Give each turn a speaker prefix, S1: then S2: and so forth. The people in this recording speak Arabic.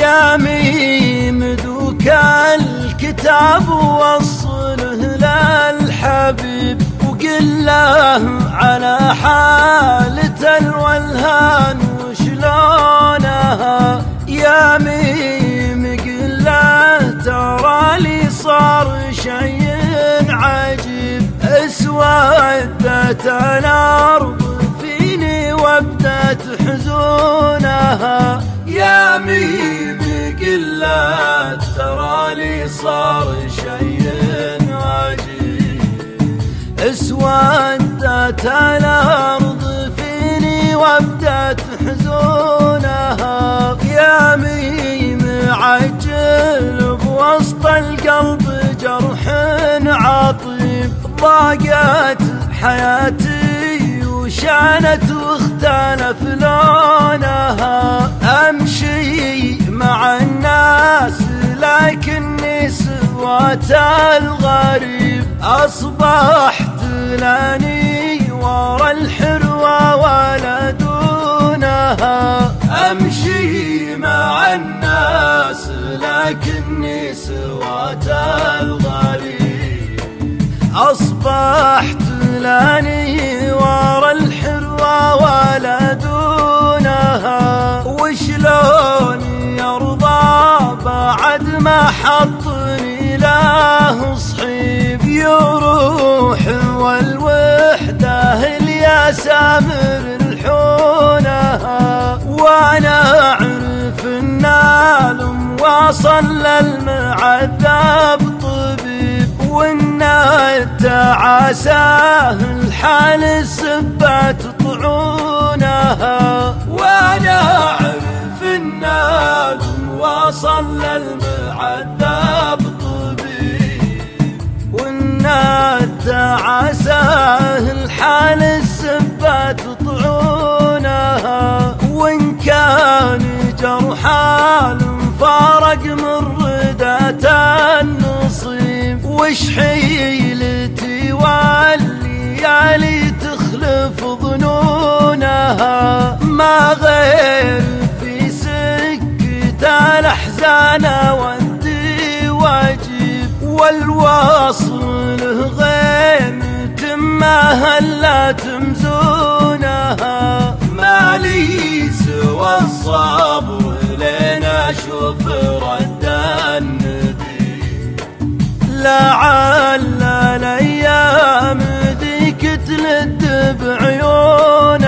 S1: يا ميم ذوك الكتاب وصله للحبيب وقل له على حالة الولهان وشلونها. يا ميم قل له ترى لي صار شيء عجيب، اسودت الارض فيني وابدت حزونها. يا ميم قل له ترى لي صار شيء عجيب، اسودت الارض فيني وابدت حزونها. يا ميم عجل بوسط القلب جرح عطيب، ضاقت حياتي وشانت واختلف لونها. امشي مع الناس لكني سوات الغريب، اصبحت لاني ورا الحروة ولا دونها. امشي مع الناس لكني سوات الغريب، اصبحت لاني ورا الحروة ولا دونها. وشلون يرضى بعد ما حطني له صحيب، يروح والوحدة الياسامر الحونها. وانا اعرف ان المواصل للمعذب طبيب، وان التعاساه الحال السبات طعونها. وانا اعرف ان المواصل للمعذب طبيب، وان التعاساه الحال السبات طعونها. وان كان جرحى فارق من ردة النصيب، وش حيلتي والليالي تخلف ظنونها. ما غير في سكة الأحزان ودي واجيب، والوصل له غيم ما هلا تمزونها. ما لي سوى الصبر لين اشوف رد الندي، لعل الايام ذيك تلد بعيون